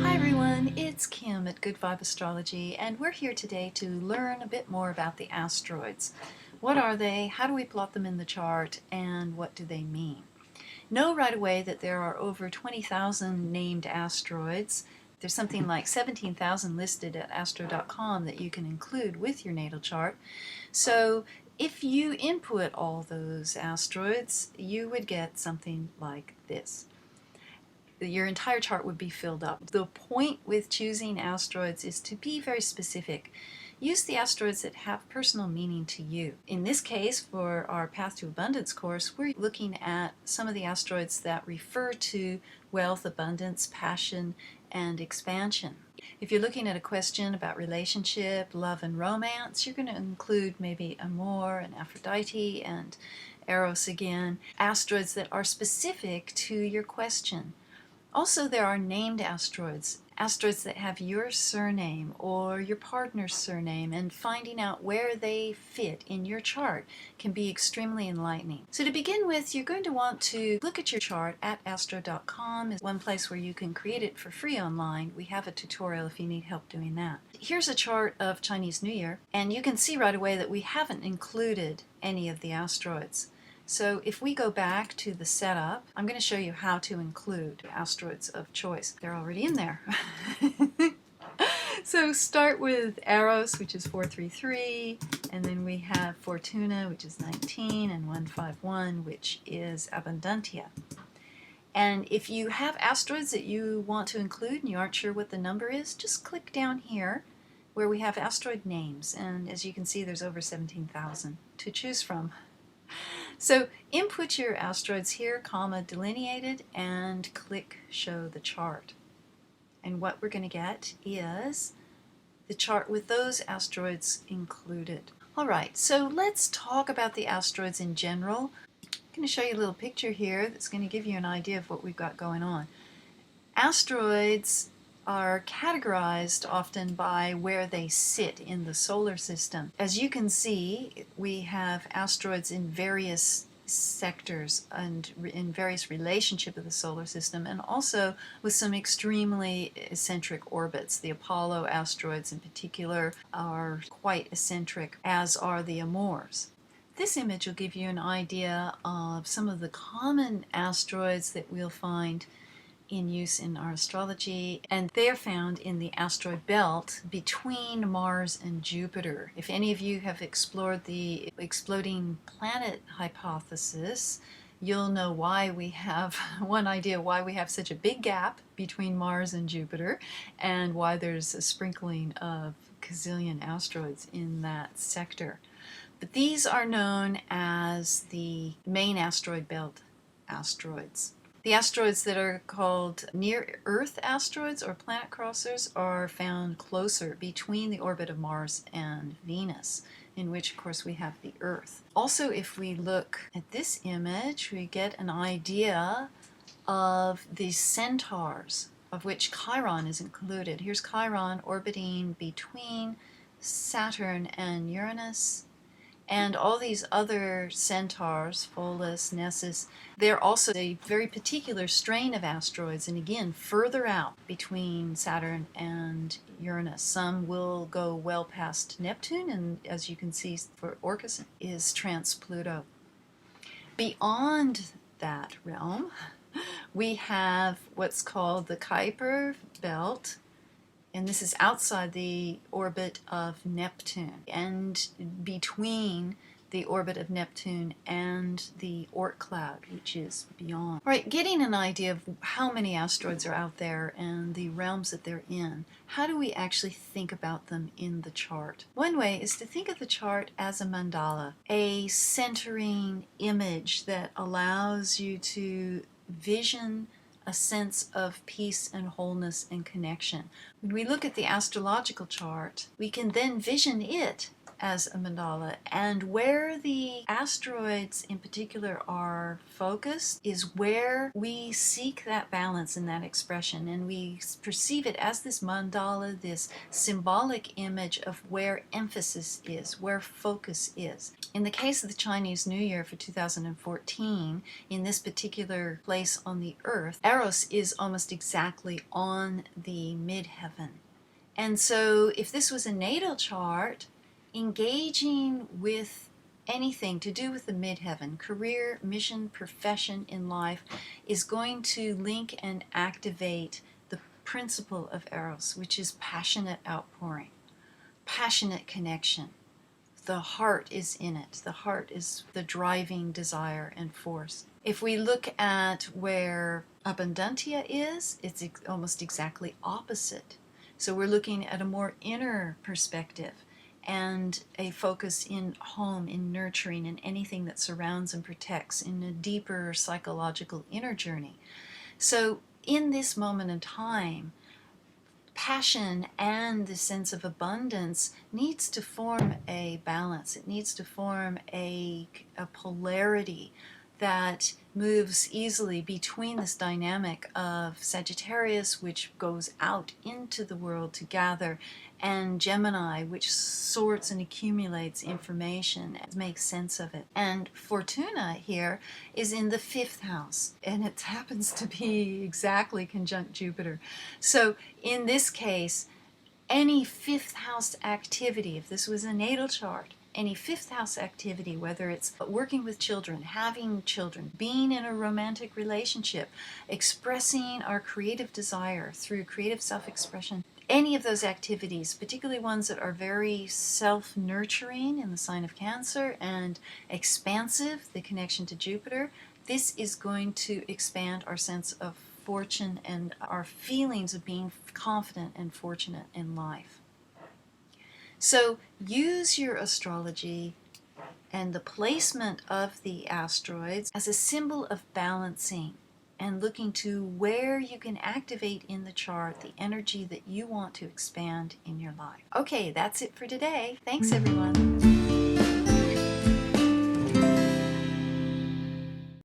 Hi everyone, it's Kim at Good Vibe Astrology, and we're here today to learn a bit more about the asteroids. What are they? How do we plot them in the chart? And what do they mean? Know right away that there are over 20,000 named asteroids. There's something like 17,000 listed at astro.com that you can include with your natal chart. So if you input all those asteroids, you would get something like this. Your entire chart would be filled up. The point with choosing asteroids is to be very specific. Use the asteroids that have personal meaning to you. In this case, for our Path to Abundance course, we're looking at some of the asteroids that refer to wealth, abundance, passion, and expansion. If you're looking at a question about relationship, love, and romance, you're going to include maybe Amor and Aphrodite and Eros again, asteroids that are specific to your question. Also, there are named asteroids, asteroids that have your surname or your partner's surname, and finding out where they fit in your chart can be extremely enlightening. So to begin with, you're going to want to look at your chart at astro.com. Is one place where you can create it for free online. We have a tutorial if you need help doing that. Here's a chart of Chinese New Year, and you can see right away that we haven't included any of the asteroids. So if we go back to the setup, I'm going to show you how to include asteroids of choice. They're already in there. So start with Eros, which is 433, and then we have Fortuna, which is 19, and 151, which is Abundantia. And if you have asteroids that you want to include and you aren't sure what the number is, just click down here where we have asteroid names. And as you can see, there's over 17,000 to choose from. So input your asteroids here, comma delineated, and click show the chart. And what we're going to get is the chart with those asteroids included. All right, so let's talk about the asteroids in general. I'm going to show you a little picture here that's going to give you an idea of what we've got going on. Asteroids are categorized often by where they sit in the solar system. As you can see, we have asteroids in various sectors and in various relationships of the solar system, and also with some extremely eccentric orbits. The Apollo asteroids in particular are quite eccentric, as are the Amors. This image will give you an idea of some of the common asteroids that we'll find in use in our astrology, and they are found in the asteroid belt between Mars and Jupiter. If any of you have explored the exploding planet hypothesis, you'll know why we have one idea why we have such a big gap between Mars and Jupiter, and why there's a sprinkling of gazillion asteroids in that sector. But these are known as the main asteroid belt asteroids. The asteroids that are called near-Earth asteroids or planet crossers are found closer between the orbit of Mars and Venus, in which, of course, we have the Earth. Also, if we look at this image, we get an idea of the centaurs, of which Chiron is included. Here's Chiron orbiting between Saturn and Uranus. And all these other centaurs, Pholus, Nessus, they're also a very particular strain of asteroids, and again, further out between Saturn and Uranus. Some will go well past Neptune, and as you can see for Orcus is trans-Pluto. Beyond that realm, we have what's called the Kuiper belt, and this is outside the orbit of Neptune and between the orbit of Neptune and the Oort cloud, which is beyond. All right, getting an idea of how many asteroids are out there and the realms that they're in, how do we actually think about them in the chart? One way is to think of the chart as a mandala, a centering image that allows you to vision a sense of peace and wholeness and connection. When we look at the astrological chart, we can then vision it as a mandala, and where the asteroids in particular are focused is where we seek that balance and that expression, and we perceive it as this mandala, this symbolic image of where emphasis is, where focus is. In the case of the Chinese New Year for 2014, in this particular place on the Earth, Eros is almost exactly on the midheaven. And so if this was a natal chart, engaging with anything to do with the midheaven, career, mission, profession in life, is going to link and activate the principle of Eros, which is passionate outpouring, passionate connection. The heart is in it. The heart is the driving desire and force. If we look at where Abundantia is, it's almost exactly opposite. So we're looking at a more inner perspective and a focus in home, in nurturing, in anything that surrounds and protects, in a deeper psychological inner journey. So in this moment in time, passion and the sense of abundance needs to form a balance. It needs to form a polarity that moves easily between this dynamic of Sagittarius, which goes out into the world to gather, and Gemini, which sorts and accumulates information and makes sense of it. And Fortuna here is in the 5th house, and it happens to be exactly conjunct Jupiter. So in this case, any 5th house activity, if this was a natal chart, any 5th house activity, whether it's working with children, having children, being in a romantic relationship, expressing our creative desire through creative self-expression, any of those activities, particularly ones that are very self-nurturing in the sign of Cancer and expansive, the connection to Jupiter, this is going to expand our sense of fortune and our feelings of being confident and fortunate in life. So use your astrology and the placement of the asteroids as a symbol of balancing and looking to where you can activate in the chart the energy that you want to expand in your life. Okay, that's it for today. Thanks, everyone.